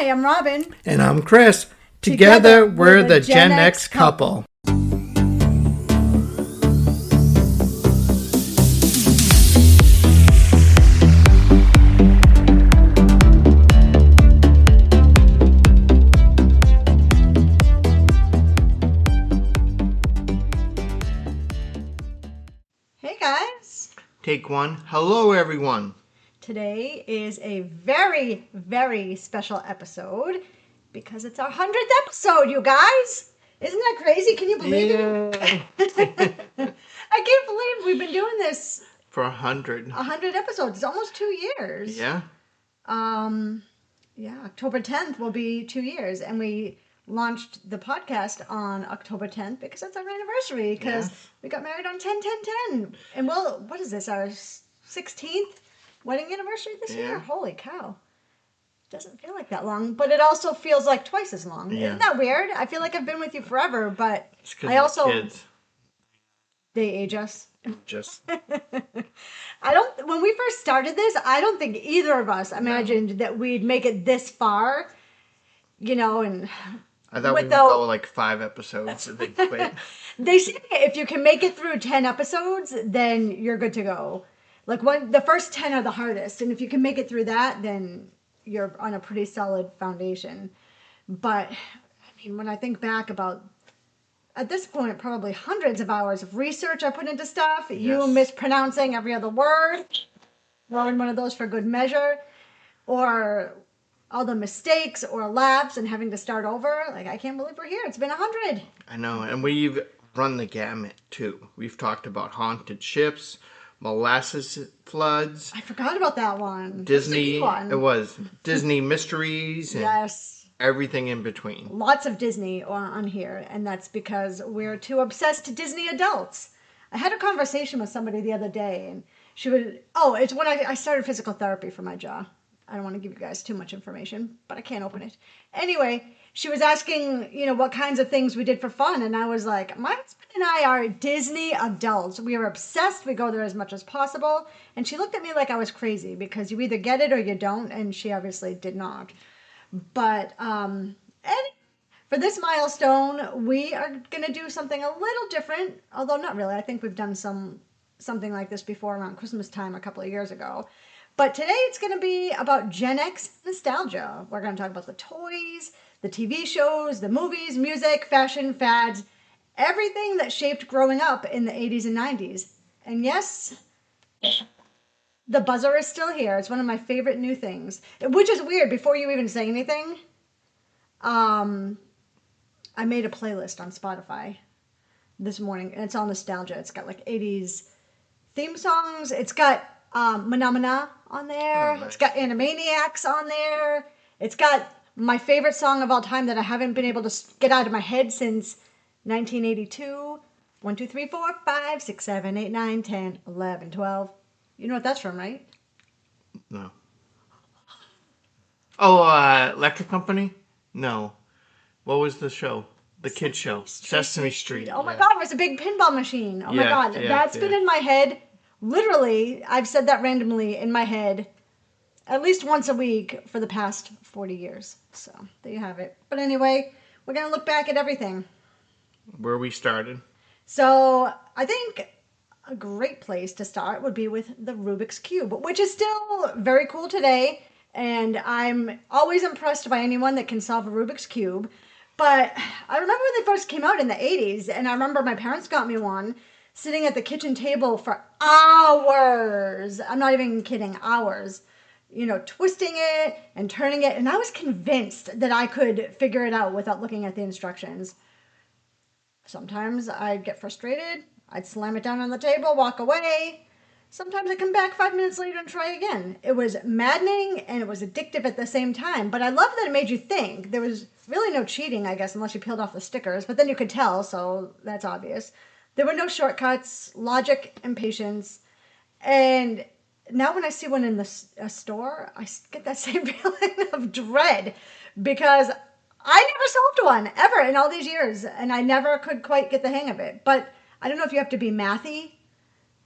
Hi, I'm Robin. And I'm Chris. Together we're the Gen X couple. Hey guys. Take one. Hello, everyone. Today is a very, very special episode because it's our 100th episode, you guys. Isn't that crazy? Can you believe it? I can't believe we've been doing this for 100. 100 episodes. It's almost 2 years. Yeah. October 10th will be 2 years, and we launched the podcast on October 10th because that's our anniversary, because we got married on 10/10/10. And well, what is this, our 16th wedding anniversary this year? Holy cow. Doesn't feel like that long, but it also feels like twice as long. Yeah. Isn't that weird? I feel like I've been with you forever, but I also... kids. They age us. Just... When we first started this, I don't think either of us imagined that we'd make it this far, and... I thought we would go like 5 episodes and then quit. They say if you can make it through 10 episodes, then you're good to go. Like the first 10 are the hardest, and if you can make it through that, then you're on a pretty solid foundation. But I mean, when I think back about, at this point, probably hundreds of hours of research I put into stuff, you mispronouncing every other word, throwing one of those for good measure, or all the mistakes or laughs and having to start over. Like, I can't believe we're here. It's been 100. I know, and we've run the gamut too. We've talked about haunted ships, molasses floods. I forgot about that one. Disney. It was Disney mysteries. And everything in between. Lots of Disney on here, and that's because we're two obsessed Disney adults. I had a conversation with somebody the other day, and she would... Oh, it's when I started physical therapy for my jaw. I don't want to give you guys too much information, but I can't open it. Anyway, she was asking, what kinds of things we did for fun. And I was like, my husband and I are Disney adults. We are obsessed. We go there as much as possible. And she looked at me like I was crazy because you either get it or you don't. And she obviously did not. But for this milestone, we are going to do something a little different. Although not really. I think we've done something like this before around Christmas time a couple of years ago. But today it's going to be about Gen X nostalgia. We're going to talk about the toys, the TV shows, the movies, music, fashion, fads, everything that shaped growing up in the 80s and 90s. And yes, the buzzer is still here. It's one of my favorite new things, which is weird. Before you even say anything, I made a playlist on Spotify this morning, and it's all nostalgia. It's got like 80s theme songs. It's got Mana on there. Nice. It's got Animaniacs on there. It's got my favorite song of all time that I haven't been able to get out of my head since 1982. 1, 2, 3, 4, 5, 6, 7, 8, 9, 10, 11, 12. You know what that's from, right? No. Oh, Electric Company? No. What was the show? The kids show. Sesame Street. Oh my God, it was a big pinball machine. Oh my God. That's been in my head. Literally, I've said that randomly in my head at least once a week for the past 40 years. So there you have it. But anyway, we're going to look back at everything. Where we started. So I think a great place to start would be with the Rubik's Cube, which is still very cool today. And I'm always impressed by anyone that can solve a Rubik's Cube. But I remember when they first came out in the 80s, and I remember my parents got me one, sitting at the kitchen table for hours. I'm not even kidding, hours. Twisting it and turning it. And I was convinced that I could figure it out without looking at the instructions. Sometimes I'd get frustrated. I'd slam it down on the table, walk away. Sometimes I'd come back 5 minutes later and try again. It was maddening and it was addictive at the same time. But I loved that it made you think. There was really no cheating, I guess, unless you peeled off the stickers. But then you could tell, so that's obvious. There were no shortcuts, logic, and patience. And now when I see one in a store, I get that same feeling of dread because I never solved one ever in all these years. And I never could quite get the hang of it. But I don't know if you have to be mathy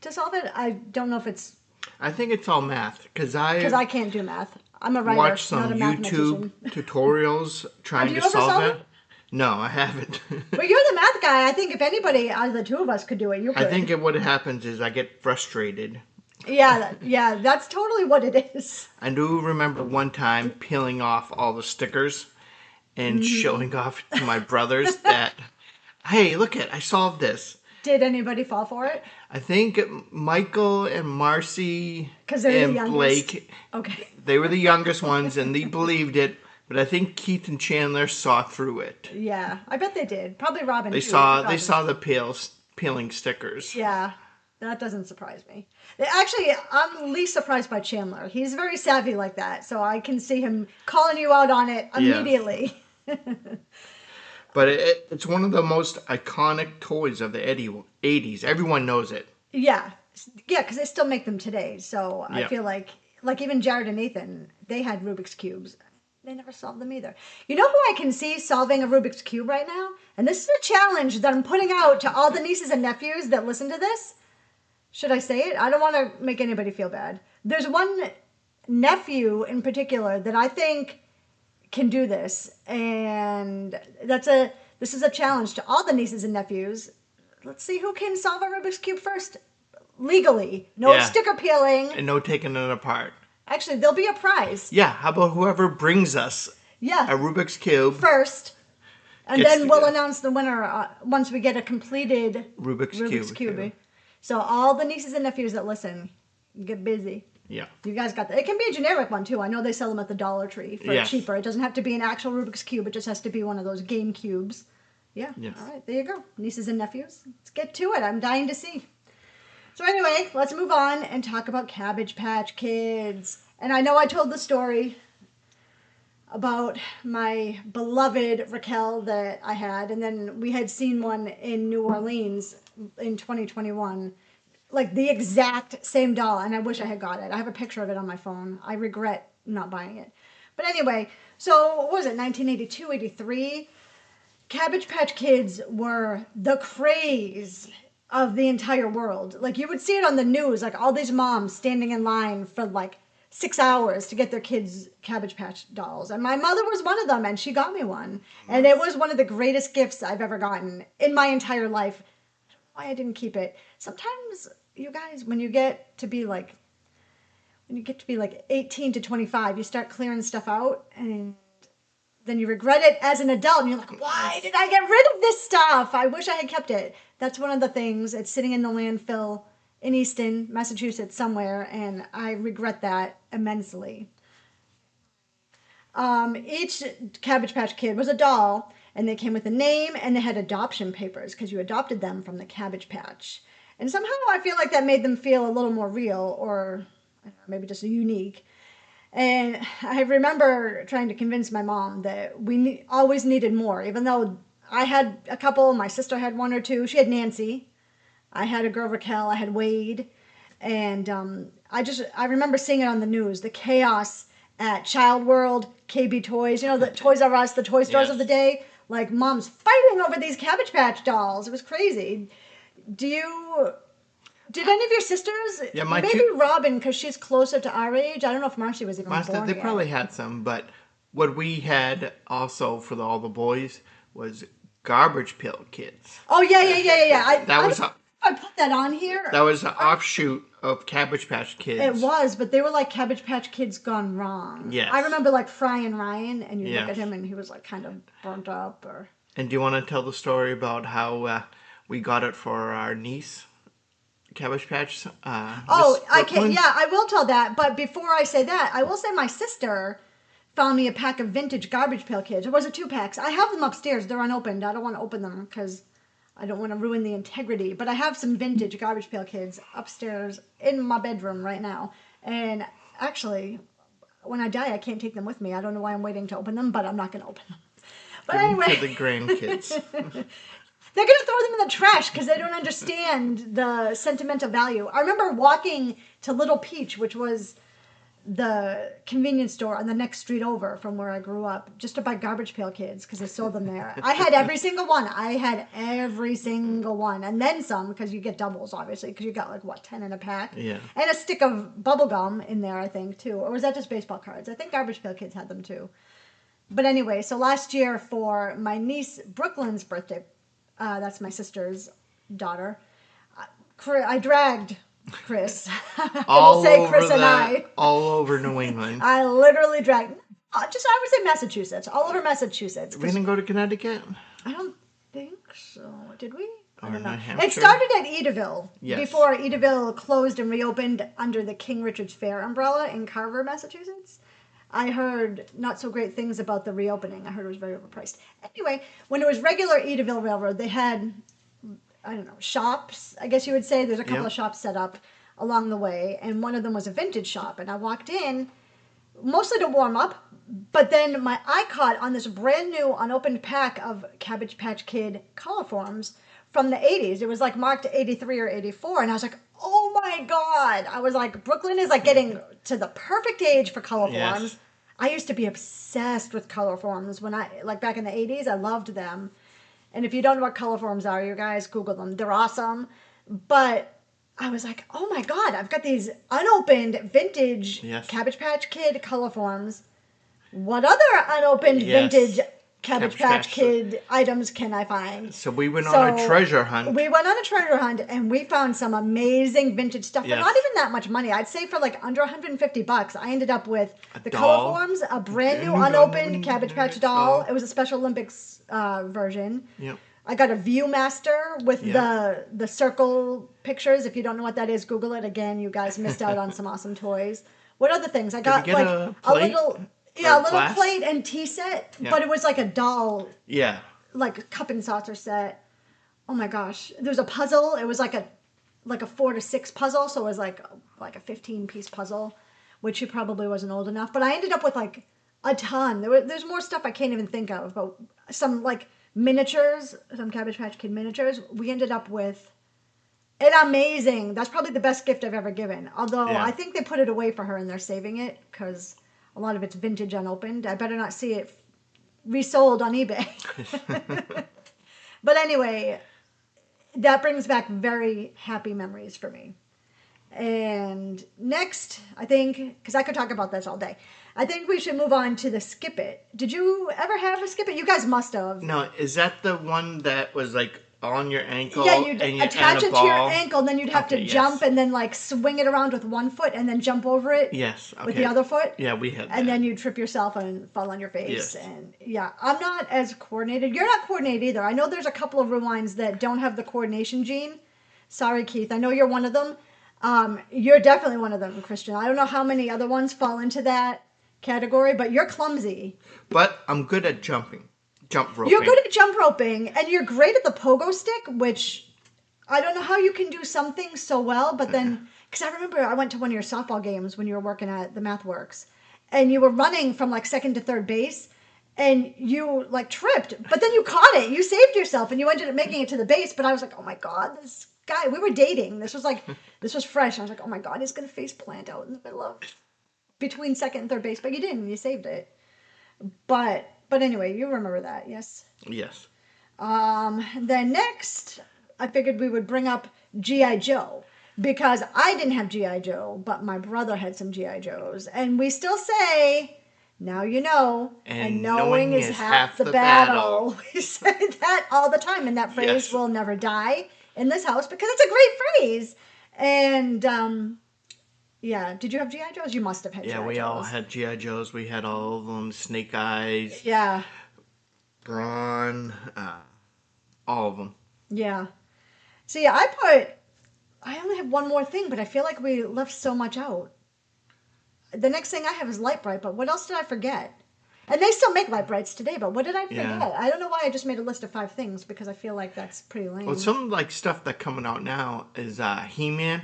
to solve it. I don't know if it's... I think it's all math because I can't do math. I'm a writer, watched not a some YouTube mathematician. tutorials trying do you to ever solve solve that. it? No, I haven't. But you're the math guy. I think if anybody out of the two of us could do it, you I could. think what happens is I get frustrated. Yeah, that's totally what it is. I do remember one time peeling off all the stickers and showing off to my brothers that, hey, look I solved this. Did anybody fall for it? I think Michael and Marcy Because they're the and youngest. Blake, Okay. they were the youngest ones and they believed it. But I think Keith and Chandler saw through it. Yeah, I bet they did. Probably Robin They too. saw the peeling stickers. Yeah, that doesn't surprise me. Actually, I'm least surprised by Chandler. He's very savvy like that, so I can see him calling you out on it immediately. But it's one of the most iconic toys of the 80s. Everyone knows it. Yeah, because they still make them today. So I Yeah. feel like even Jared and Nathan, they had Rubik's Cubes. They never solved them either. You know who I can see solving a Rubik's Cube right now? And this is a challenge that I'm putting out to all the nieces and nephews that listen to this. Should I say it? I don't want to make anybody feel bad. There's one nephew in particular that I think can do this, and this is a challenge to all the nieces and nephews. Let's see who can solve a Rubik's Cube first legally. No sticker peeling. And no taking it apart. Actually, there'll be a prize. Yeah, how about whoever brings us a Rubik's Cube first, and gets then we'll announce the winner once we get a completed Rubik's Cube. Yeah. So all the nieces and nephews that listen, get busy. Yeah. You guys got that. It can be a generic one too. I know they sell them at the Dollar Tree for cheaper. It doesn't have to be an actual Rubik's Cube. It just has to be one of those game cubes. Yeah. Yes. All right. There you go. Nieces and nephews. Let's get to it. I'm dying to see. So anyway, let's move on and talk about Cabbage Patch Kids. And I know I told the story about my beloved Raquel that I had, and then we had seen one in New Orleans in 2021. Like the exact same doll, and I wish I had got it. I have a picture of it on my phone. I regret not buying it. But anyway, so what was it, 1982, 83? Cabbage Patch Kids were the craze of the entire world. Like you would see it on the news, like all these moms standing in line for like 6 hours to get their kids' Cabbage Patch dolls. And my mother was one of them, and she got me one. And it was one of the greatest gifts I've ever gotten in my entire life. I don't know why I didn't keep it. Sometimes, you guys, when you get to be like 18 to 25, you start clearing stuff out, and then you regret it as an adult, and you're like, why did I get rid of this stuff? I wish I had kept it. That's one of the things. It's sitting in the landfill in Easton, Massachusetts somewhere, and I regret that immensely. Each Cabbage Patch Kid was a doll, and they came with a name, and they had adoption papers, because you adopted them from the Cabbage Patch. And somehow I feel like that made them feel a little more real, or I don't know, maybe just unique. And I remember trying to convince my mom that we always needed more, even though I had a couple, my sister had one or two. She had Nancy. I had a girl, Raquel. I had Wade. And I remember seeing it on the news, the chaos at Child World, KB Toys, the Toys R Us, the toy stores of the day. Like moms fighting over these Cabbage Patch dolls. It was crazy. Did any of your sisters? Yeah, maybe Robin, because she's closer to our age. I don't know if Marcy was even born They yet. probably had some, but what we had also for all the boys was Garbage Pail Kids. Oh yeah. I put that on here. That was an offshoot of Cabbage Patch Kids. It was, but they were like Cabbage Patch Kids gone wrong. Yes. I remember like Fry and Ryan, and you look at him, and he was like kind of burnt up. And do you want to tell the story about how we got it for our niece? Cabbage Patch. I can. Yeah, I will tell that. But before I say that, I will say my sister found me a pack of vintage Garbage Pail Kids. Or was it 2 packs? I have them upstairs. They're unopened. I don't want to open them because I don't want to ruin the integrity. But I have some vintage Garbage Pail Kids upstairs in my bedroom right now. And actually, when I die, I can't take them with me. I don't know why I'm waiting to open them, but I'm not going to open them. But anyway, to the grandkids. They're going to throw them in the trash because they don't understand the sentimental value. I remember walking to Little Peach, which was the convenience store on the next street over from where I grew up just to buy Garbage Pail Kids because they sold them there. I had every single one. And then some because you get doubles, obviously, because you got like, what, 10 in a pack? Yeah. And a stick of bubble gum in there, I think, too. Or was that just baseball cards? I think Garbage Pail Kids had them, too. But anyway, so last year for my niece Brooklyn's birthday, that's my sister's daughter, I dragged Chris. All over New England. I literally dragged, I would say Massachusetts, all over Massachusetts. We didn't go to Connecticut? I don't think so. Did we? I Or don't know. New Hampshire? It started at Edaville Yes. before Edaville closed and reopened under the King Richard's Fair umbrella in Carver, Massachusetts. I heard not so great things about the reopening. I heard it was very overpriced. Anyway, when it was regular Edaville Railroad, they had, I don't know, shops, I guess you would say. There's a couple of shops set up along the way, and one of them was a vintage shop. And I walked in, mostly to warm up, but then my eye caught on this brand new unopened pack of Cabbage Patch Kid coliforms from the 80s. It was like marked 83 or 84, and I was like, oh my God. I was like, Brooklyn is like getting to the perfect age for coliforms. Yes. I used to be obsessed with coliforms when like back in the 80s. I loved them. And if you don't know what coliforms are, you guys Google them. They're awesome. But I was like, oh my God, I've got these unopened vintage Cabbage Patch Kid coliforms. What other unopened vintage Cabbage Patch Kid items can I find? So we went on a treasure hunt. We went on a treasure hunt and we found some amazing vintage stuff, but not even that much money. I'd say for like under $150, I ended up with the coliforms, a brand new unopened Cabbage Patch doll. It was a Special Olympics version. Yep. I got a Viewmaster with the circle pictures. If you don't know what that is, Google it. Again, you guys missed out on some awesome toys. What other things? I got like a little plate and tea set, but it was like a doll. Yeah. Like cup and saucer set. Oh my gosh. There was a puzzle. It was like a 4 to 6 puzzle, so it was like a 15-piece puzzle, which he probably wasn't old enough. But I ended up with like a ton. There's more stuff I can't even think of, but some like miniatures, some Cabbage Patch Kid miniatures. We ended up with an amazing. That's probably the best gift I've ever given. Although I think they put it away for her and they're saving it because a lot of it's vintage unopened. I better not see it resold on eBay. But anyway, that brings back very happy memories for me. And next, I think, because I could talk about this all day, I think we should move on to the Skip It. Did you ever have a Skip It? You guys must have. No, is that the one that was like on your ankle? Yeah, you'd attach it to your ankle, and then you'd have to jump and then like swing it around with one foot and then jump over it with the other foot. Yeah, we had that. And then you'd trip yourself and fall on your face. Yes. And yeah, I'm not as coordinated. You're not coordinated either. I know there's a couple of rewinds that don't have the coordination gene. Sorry, Keith. I know you're one of them. You're definitely one of them, Christian. I don't know how many other ones fall into that category, but you're clumsy. But I'm good at jump roping. You're good at jump roping, and you're great at the pogo stick, which I don't know how you can do some things so well, but then, because I remember I went to one of your softball games when you were working at the MathWorks, and you were running from like second to third base, and you like tripped, but then you caught it. You saved yourself, and you ended up making it to the base, but I was like, oh my God, this guy, we were dating. This was fresh. I was like, oh my God, he's going to face plant out in the middle of, between second and third base, but you didn't. You saved it. But anyway, you remember that, yes? Yes. Then next, I figured we would bring up G.I. Joe, because I didn't have G.I. Joe, but my brother had some G.I. Joes. And we still say, now you know, and knowing is half the battle. We say that all the time, and that phrase will never die in this house because it's a great phrase. And yeah, did you have G.I. Joes? You must have had G.I. Joes. Yeah, we all had G.I. Joes. We had all of them. Snake Eyes. Yeah. Brawn. All of them. Yeah. So yeah, I only have one more thing, but I feel like we left so much out. The next thing I have is Light Bright, but what else did I forget? And they still make Light Brights today, but what did I forget? Yeah. I don't know why I just made a list of 5 things, because I feel like that's pretty lame. Well, some like stuff that coming out now is He-Man.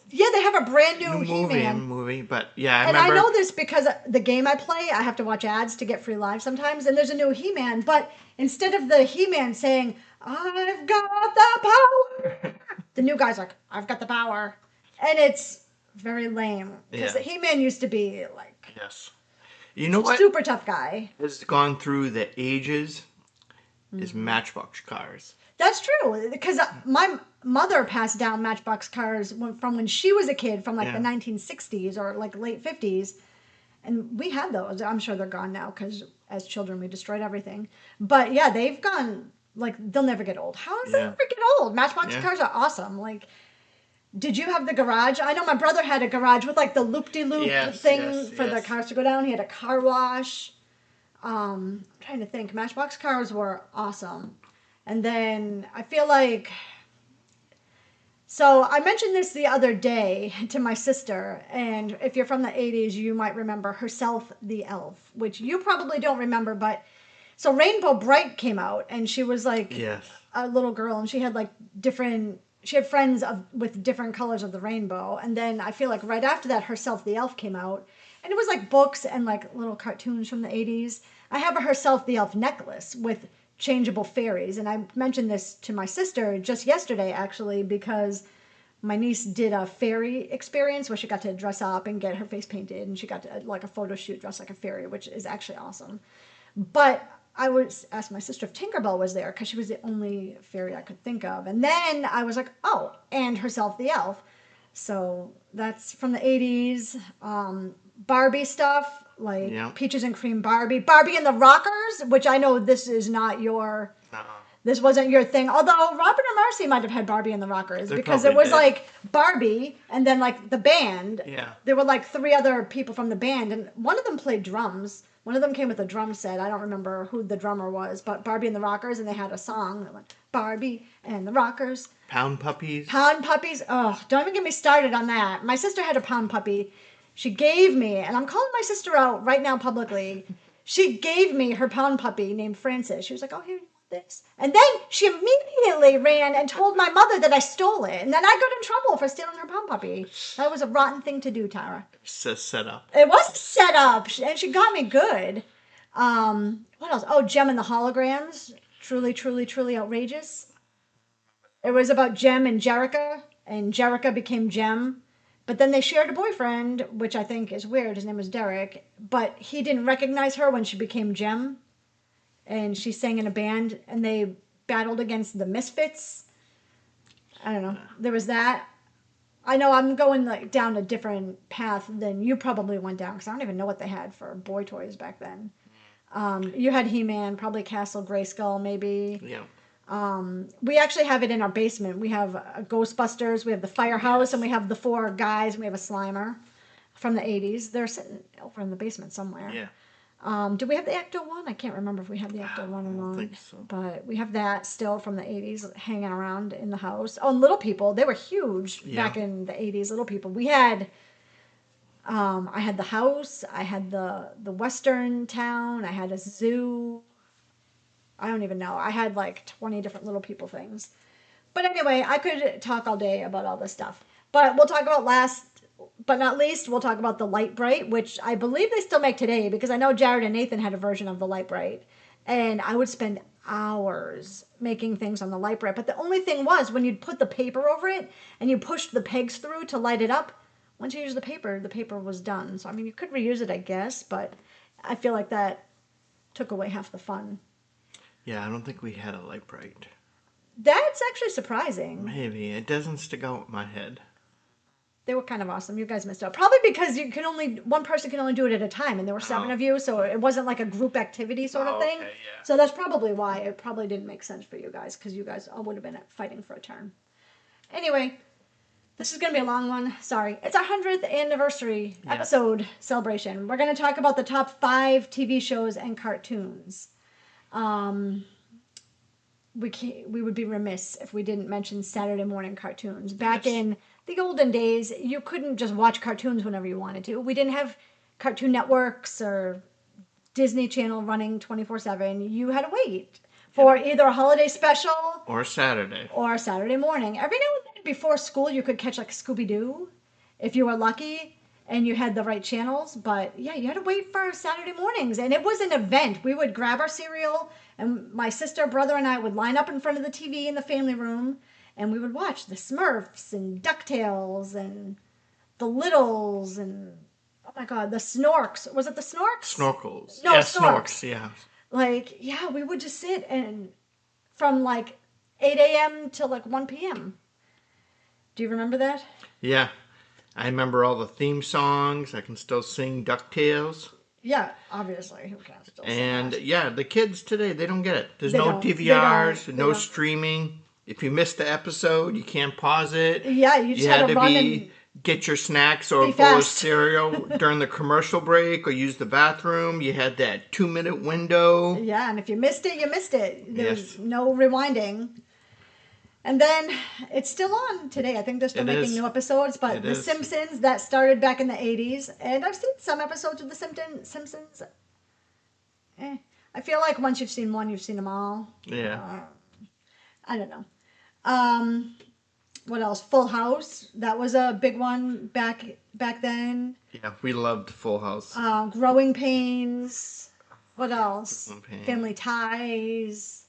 Yeah, they have a brand new He-Man movie, but yeah, I remember. And I know this because the game I play, I have to watch ads to get free live sometimes, and there's a new He-Man, but instead of the He-Man saying, I've got the power, the new guy's like, I've got the power. And it's very lame. Because Yeah. He-Man used to be like Yes. You know what super tough guy. has gone through the ages is Matchbox cars. That's true. Because my mother passed down Matchbox cars from when she was a kid, from like the Yeah. 1960s or like late 50s. And we had those. I'm sure they're gone now because as children we destroyed everything. But yeah, they've gone, like, they'll never get old. How does they Yeah. ever get old? Matchbox Yeah. cars are awesome. Like, did you have the garage? I know my brother had a garage with like the loop-de-loop Yes, thing yes, for the yes. cars to go down. He had a car wash. I'm trying to think. Matchbox cars were awesome. And then I feel like, so I mentioned this the other day to my sister, and if you're from the 80s, you might remember Herself the Elf, which you probably don't remember, but so Rainbow Bright came out, and she was like Yes. a little girl, and she had like she had friends with different colors of the rainbow. And then I feel like right after that, Herself the Elf came out, and it was like books and like little cartoons from the 80s. I have a Herself the Elf necklace with changeable fairies, and I mentioned this to my sister just yesterday actually, because my niece did a fairy experience where she got to dress up and get her face painted, and she got to like a photo shoot dressed like a fairy, which is actually awesome. But I was asked my sister if Tinkerbell was there because she was the only fairy I could think of. And then I was like, oh, and Herself the Elf. So that's from the 80s. Barbie stuff, like Yeah. Peaches and Cream Barbie. Barbie and the Rockers, which I know this is not your, Uh-uh. this wasn't your thing. Although Robin or Marcy might have had Barbie and the Rockers, They because it probably was did. like Barbie and then like the band. Yeah. There were like three other people from the band, and one of them played drums. One of them came with a drum set. I don't remember who the drummer was, but Barbie and the Rockers, and they had a song that went, Barbie and the Rockers. Pound puppies. Pound puppies. Oh, don't even get me started on that. My sister had a pound puppy. She gave me, and I'm calling my sister out right now publicly. She gave me her pound puppy named Francis. She was like, oh, here, you want this? And then she immediately ran and told my mother that I stole it. And then I got in trouble for stealing her pound puppy. That was a rotten thing to do, Tara. Set up. It was set up, and she got me good. What else? Oh, Jem and the Holograms. Truly, truly, truly outrageous. It was about Jem and Jerica, and Jerica became Jem. But then they shared a boyfriend, which I think is weird. His name was Derek. But he didn't recognize her when she became Jem. And she sang in a band, and they battled against the Misfits. I don't know. There was that. I know I'm going like down a different path than you probably went down, because I don't even know what they had for boy toys back then. You had He-Man, probably Castle Grayskull, maybe. Yeah. We actually have it in our basement. We have Ghostbusters, we have the Firehouse, and we have the four guys, and we have a Slimer from the 80s. They're sitting over in the basement somewhere. Yeah. Do we have the Ecto-1? I can't remember if we have the Ecto-1 or I don't not. think so. But we have that still from the 80s hanging around in the house. Oh, and Little People. They were huge back in the 80s, Little People. We had, I had the house. I had the Western town. I had a zoo. I don't even know. I had like 20 different Little People things. But anyway, I could talk all day about all this stuff. But we'll talk about last but not least, we'll talk about the Light Bright, which I believe they still make today, because I know Jared and Nathan had a version of the Light Bright. And I would spend hours making things on the Light Bright. But the only thing was, when you'd put the paper over it and you pushed the pegs through to light it up, once you used the paper was done. So, I mean, you could reuse it, I guess, but I feel like that took away half the fun. Yeah, I don't think we had a light bright. That's actually surprising. Maybe. It doesn't stick out in my head. They were kind of awesome. You guys missed out. Probably because one person can only do it at a time, and there were 7 of you, so it wasn't like a group activity sort of thing. Okay, yeah. So that's probably why it probably didn't make sense for you guys, because you guys all would have been fighting for a turn. Anyway, this is going to be a long one. Sorry. It's our 100th anniversary episode celebration. We're going to talk about the top 5 TV shows and cartoons. We would be remiss if we didn't mention Saturday morning cartoons. Back in the olden days, you couldn't just watch cartoons whenever you wanted to. We didn't have Cartoon Networks or Disney Channel running 24/7. You had to wait for either a holiday special Or Saturday. or a Saturday morning. Every now and then before school, you could catch like Scooby-Doo if you were lucky and you had the right channels. But yeah, you had to wait for Saturday mornings, and it was an event. We would grab our cereal, and my sister, brother, and I would line up in front of the TV in the family room, and we would watch the Smurfs and DuckTales and the Littles, and oh my God, the Snorks. Was it the Snorks? Snorkels. No, Yeah, Snorks. Snorks, yeah. Like, yeah, we would just sit and from like 8 a.m. till like 1 p.m. Do you remember that? Yeah. I remember all the theme songs. I can still sing DuckTales. Yeah, obviously. Who can still sing And that? yeah, the kids today, they don't get it. There's They no don't. DVRs, They no don't. streaming. If you missed the episode, you can't pause it. Yeah, you just You had had to to run be and get your snacks or be a bowl of fast. cereal during the commercial break or use the bathroom. You had that 2-minute window. Yeah, and if you missed it, you missed it. There was Yes, no rewinding. And then it's still on today. I think they're still it making is. new episodes, but It The is. Simpsons, that started back in the 80s. And I've seen some episodes of The Simpsons. I feel like once you've seen one, you've seen them all. Yeah. I don't know. Um, what else? Full House. That was a big one back then. Yeah, we loved Full House. Growing Pains. What else? Growing Pains. Family Ties.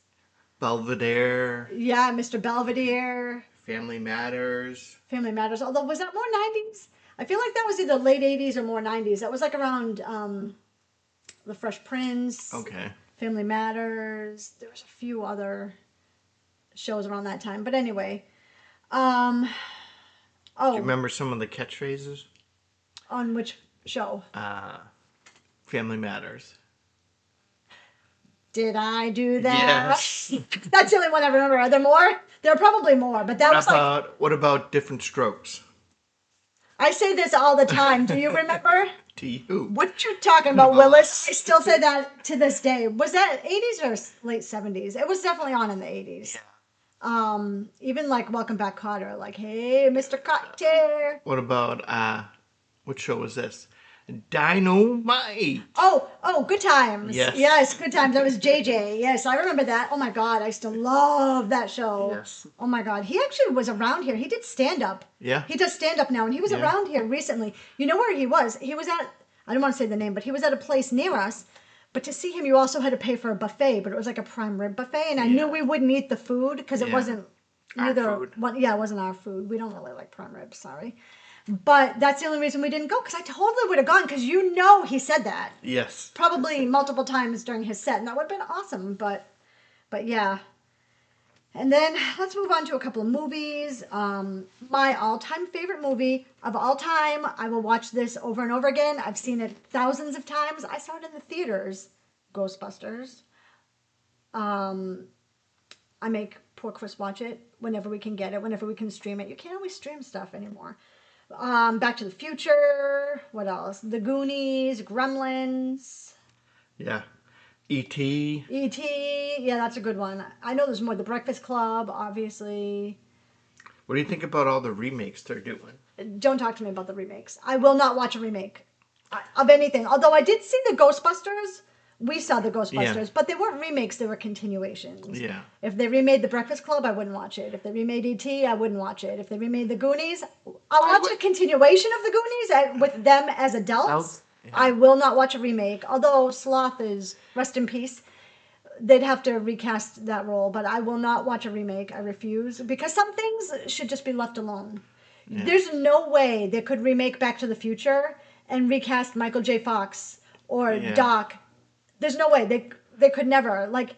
Belvedere. Yeah, Mr. Belvedere. Family Matters. Family Matters. Although, was that more 90s? I feel like that was either late 80s or more 90s. That was like around The Fresh Prince. Okay. Family Matters. There was a few other shows around that time. But anyway. Do you Oh, remember some of the catchphrases? on which show? Family Matters. Did I do that? Yes. That's the only one I remember. Are there more? There are probably more, but that was like, What about Different Strokes? I say this all the time. Do you remember? To you. What you talking about, Willis? I still say that to this day. Was that 80s or late 70s? It was definitely on in the 80s. Yeah. Even like Welcome Back, Kotter. Like, hey, Mr. Cotter. What about what show was this? Dynamite. Oh, Good Times. Yes. Yes, Good Times. That was JJ. Yes, I remember that. Oh my God, I still love that show. Yes. Oh my God, he actually was around here. He did stand up. Yeah. He does stand up now, and he was Yeah. around here recently. You know where he was? He was at, I don't want to say the name, but he was at a place near us. But to see him, you also had to pay for a buffet, but it was like a prime rib buffet, and I knew we wouldn't eat the food because it Yeah. wasn't Our either. food. Yeah, it wasn't our food. We don't really like prime rib, sorry. But that's the only reason we didn't go, because I totally would have gone, because you know he said that Yes. probably multiple times during his set, and that would have been awesome. But yeah. And then let's move on to a couple of movies. My all-time favorite movie of all time. I will watch this over and over again. I've seen it thousands of times. I saw it in the theaters. Ghostbusters. I make poor Chris watch it whenever we can get it, whenever we can stream it. You can't always stream stuff anymore. Back to the Future. What else? The Goonies, Gremlins. Yeah. E.T. E.T. Yeah, that's a good one. I know there's more. The Breakfast Club, obviously. What do you think about all the remakes they're doing? Don't talk to me about the remakes. I will not watch a remake of anything. Although I did see the Ghostbusters. We saw the Ghostbusters, Yeah. but they weren't remakes. They were continuations. Yeah. If they remade The Breakfast Club, I wouldn't watch it. If they remade E.T., I wouldn't watch it. If they remade The Goonies, I'll watch a continuation of The Goonies with them as adults. Yeah. I will not watch a remake. Although Sloth is, rest in peace, they'd have to recast that role, but I will not watch a remake. I refuse, because some things should just be left alone. Yeah. There's no way they could remake Back to the Future and recast Michael J. Fox or Yeah. Doc. There's no way. They could never. Like,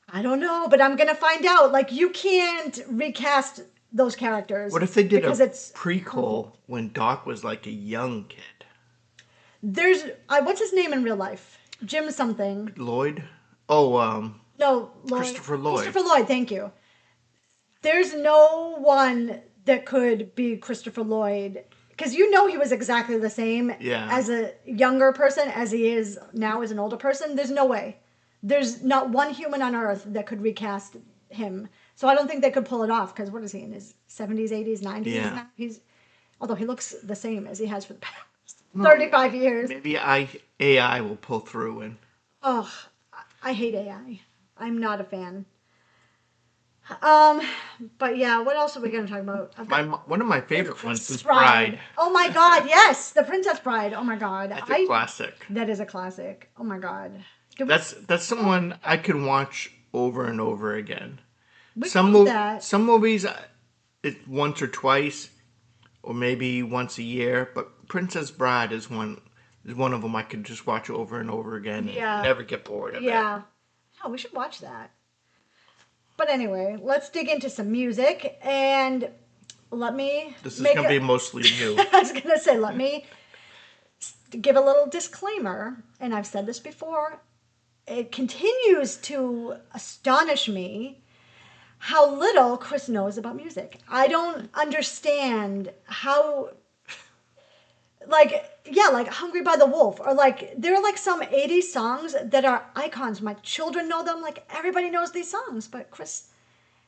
I don't know, but I'm going to find out. Like, you can't recast those characters. What if they did because a it's prequel when Doc was like a young kid? There's what's his name in real life? Jim something. Lloyd? Oh, No, Lloyd. Christopher Lloyd. Christopher Lloyd, thank you. There's no one that could be Christopher Lloyd, because you know he was exactly the same as a younger person as he is now as an older person. There's no way. There's not one human on earth that could recast him. So I don't think they could pull it off, because what is he, in his 70s, 80s, 90s Yeah. now? Although he looks the same as he has for the past 35 years. Maybe AI will pull through and... Oh, I hate AI. I'm not a fan. But yeah, what else are we going to talk about? One of my favorite ones is Bride. Bride. Oh my God, yes, The Princess Bride. Oh my God, That's a classic. that is a classic. Oh my God, That's someone I can watch over and over again. we Some do that. some movies, once or twice. or maybe once a year. But Princess Bride is one of them I could just watch over and over again and Yeah. never get bored of it. Yeah. Oh, we should watch that. But anyway, let's dig into some music and let me This is make gonna be mostly you. I was going to say, let me give a little disclaimer, and I've said this before. It continues to astonish me how little Chris knows about music. I don't understand how, like, yeah, like Hungry by the Wolf, or like, there are like some 80s songs that are icons. My children know them, like, everybody knows these songs, but Chris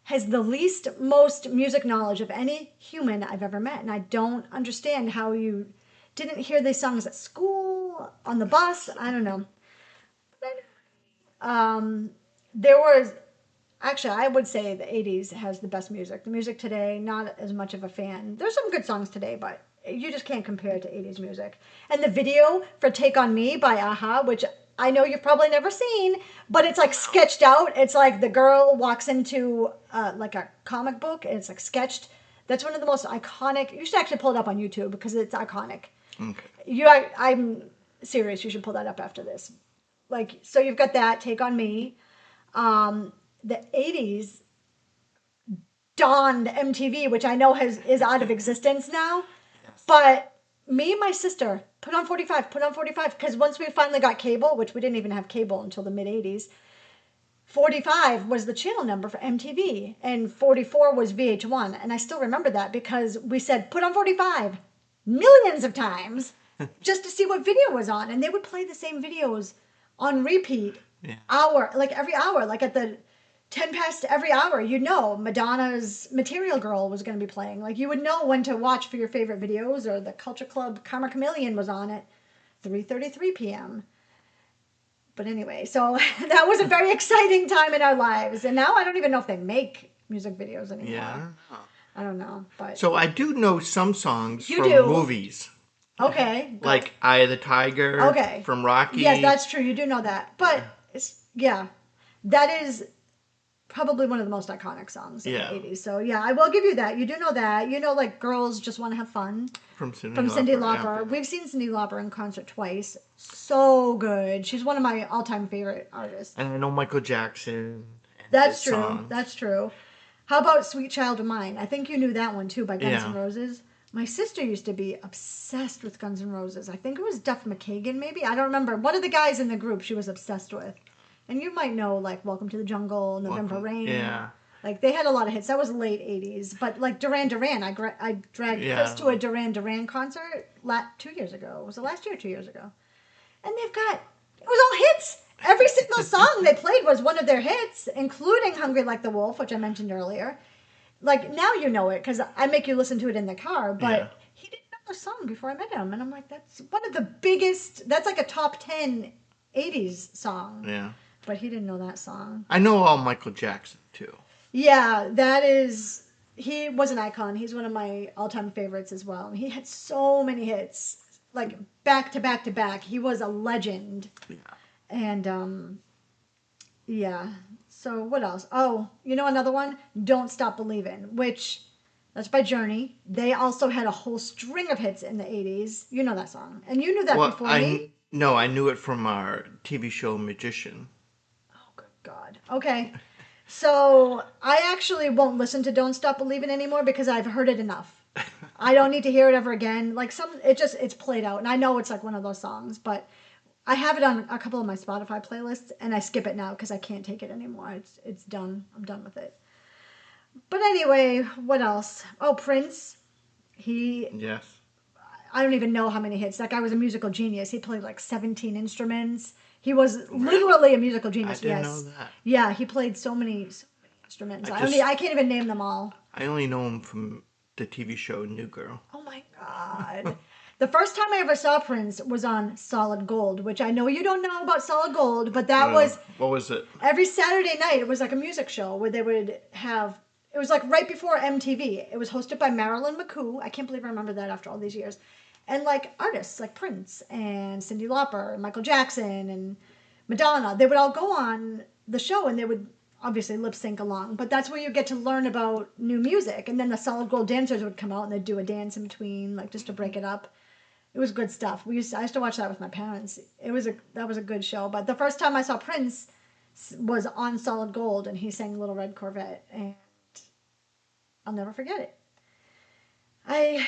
has the least, most music knowledge of any human I've ever met, and I don't understand how you didn't hear these songs at school, on the bus, I don't know. There was actually, I would say the 80s has the best music. The music today, not as much of a fan. There's some good songs today, but you just can't compare it to 80s music. And the video for Take On Me by Aha, which I know you've probably never seen, but it's like sketched out. It's like the girl walks into like a comic book and it's like sketched. That's one of the most iconic. You should actually pull it up on YouTube because it's iconic. Okay. I'm serious. You should pull that up after this. Like, so you've got that Take On Me. The 80s dawned MTV, which I know is out of existence now. Yes. But me and my sister put on 45, because once we finally got cable, which we didn't even have cable until the mid 80s, 45 was the channel number for MTV, and 44 was VH1. And I still remember that because we said, put on 45 millions of times just to see what video was on. And they would play the same videos on repeat every hour, like at the 10 past every hour, Madonna's Material Girl was going to be playing. Like, you would know when to watch for your favorite videos, or the Culture Club Karma Chameleon was on at 3:33 p.m. But anyway, so that was a very exciting time in our lives. And now I don't even know if they make music videos anymore. Yeah. I don't know. But So I do know some songs You from do? movies. Okay. Go. Like Eye of the Tiger Okay. from Rocky. Yes, that's true. You do know that. But that is probably one of the most iconic songs in the 80s. So yeah, I will give you that. You do know that. You know, like, Girls Just Want to Have Fun from Cyndi Lauper. Yeah. We've seen Cyndi Lauper in concert twice. So good. She's one of my all-time favorite artists. And I know Michael Jackson. And That's his true. songs. That's true. How about Sweet Child of Mine? I think you knew that one too, by Guns N' Roses. My sister used to be obsessed with Guns N' Roses. I think it was Duff McKagan, maybe. I don't remember. One of the guys in the group she was obsessed with. And you might know, like, Welcome to the Jungle, November Rain. Yeah. Like, they had a lot of hits. That was late 80s. But, like, Duran Duran, I dragged Chris to a Duran Duran concert 2 years ago. Was it last year or 2 years ago? And it was all hits. Every single song they played was one of their hits, including Hungry Like the Wolf, which I mentioned earlier. Like, now you know it, because I make you listen to it in the car. But he didn't know the song before I met him. And I'm like, that's one of the biggest, that's like a top 10 80s song. Yeah. But he didn't know that song. I know all Michael Jackson, too. Yeah, he was an icon. He's one of my all-time favorites as well. He had so many hits, like, back to back to back. He was a legend. Yeah. And, yeah. So what else? Oh, you know another one? Don't Stop Believin', which, that's by Journey. They also had a whole string of hits in the 80s. You know that song. And you knew that before me? No, I knew it from our TV show Magician. God. Okay. So I actually won't listen to Don't Stop Believin' anymore because I've heard it enough. I don't need to hear it ever again. Like, it's played out, and I know it's like one of those songs, but I have it on a couple of my Spotify playlists, and I skip it now because I can't take it anymore. It's done. I'm done with it. But anyway, what else? Oh, Prince. Yes. I don't even know how many hits. That guy was a musical genius. He played like 17 instruments. He was literally a musical genius. I didn't know that. Yeah, he played so many instruments. I can't even name them all. I only know him from the TV show New Girl. Oh my God. The first time I ever saw Prince was on Solid Gold, which I know you don't know about Solid Gold, but that was... What was it? Every Saturday night, it was like a music show where they would have... It was like right before MTV. It was hosted by Marilyn McCoo. I can't believe I remember that after all these years. And like artists like Prince and Cyndi Lauper and Michael Jackson and Madonna, they would all go on the show and they would obviously lip sync along, but that's where you get to learn about new music. And then the solid gold dancers would come out and they'd do a dance in between, like just to break it up. It was good stuff. I used to watch that with my parents. That was a good show. But the first time I saw Prince was on Solid Gold, and he sang Little Red Corvette, and I'll never forget it. I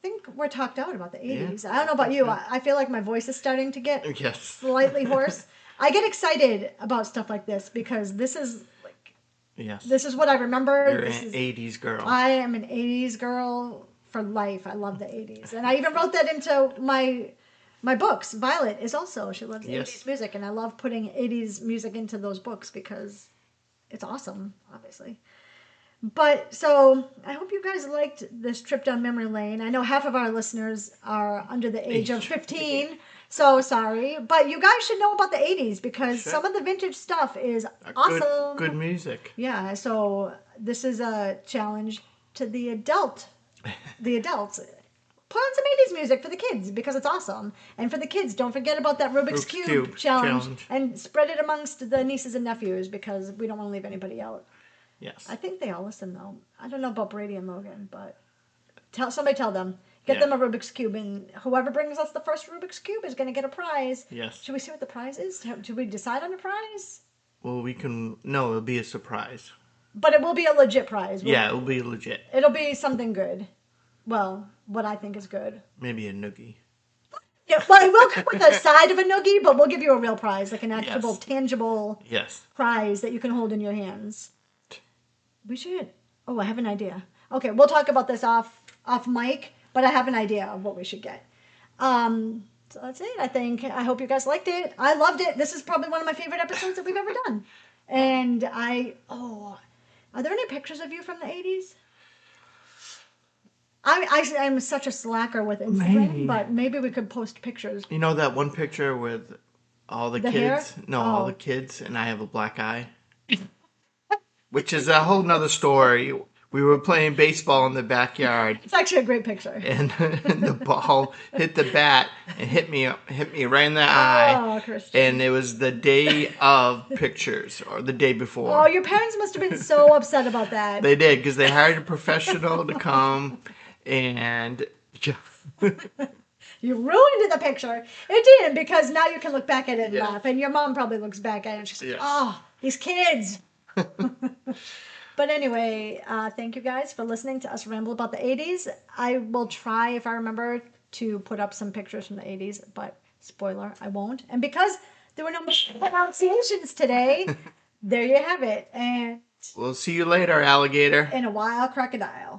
think we're talked out about the 80s. I don't know about you. I feel like my voice is starting to get slightly hoarse. I get excited about stuff like this because this is this is what I remember. You're an 80s girl. I am an 80s girl for life. I love the 80s. And I even wrote that into my books. Violet is also, she loves 80s music, and I love putting 80s music into those books because it's awesome, obviously. But so I hope you guys liked this trip down memory lane. I know half of our listeners are under the age of 15, so sorry. But you guys should know about the 80s because some of the vintage stuff is awesome. Good music. Yeah, so this is a challenge to the adults. Put on some 80s music for the kids because it's awesome. And for the kids, don't forget about that Rubik's Cube challenge. And spread it amongst the nieces and nephews because we don't want to leave anybody out. Yes. I think they all listen, though. I don't know about Brady and Logan, but somebody tell them. Get them a Rubik's Cube, and whoever brings us the first Rubik's Cube is going to get a prize. Yes. Should we see what the prize is? Should we decide on a prize? Well, no, it'll be a surprise. But it will be a legit prize. It'll be legit. It'll be something good. Well, what I think is good. Maybe a noogie. Yeah, well, it will come with a side of a noogie, but we'll give you a real prize, like an actual, tangible prize that you can hold in your hands. We should. Oh, I have an idea. Okay, we'll talk about this off mic, but I have an idea of what we should get. So that's it, I think. I hope you guys liked it. I loved it. This is probably one of my favorite episodes that we've ever done. And are there any pictures of you from the 80s? I'm such a slacker with Instagram, but maybe we could post pictures. You know that one picture with all the kids? Hair? No, all the kids, and I have a black eye? Which is a whole nother story. We were playing baseball in the backyard. It's actually a great picture. And the ball hit the bat and hit me right in the eye. Oh, Christian. And it was the day of pictures, or the day before. Oh, your parents must have been so upset about that. They did, because they hired a professional to come, and you ruined the picture. It didn't, because now you can look back at it and laugh. And your mom probably looks back at it and she's like, oh, these kids. But anyway, thank you guys for listening to us ramble about the 80s. I will try, if I remember, to put up some pictures from the 80s, but spoiler, I won't. And because there were no pronunciations today, there you have it. And we'll see you later, alligator. And a wild crocodile.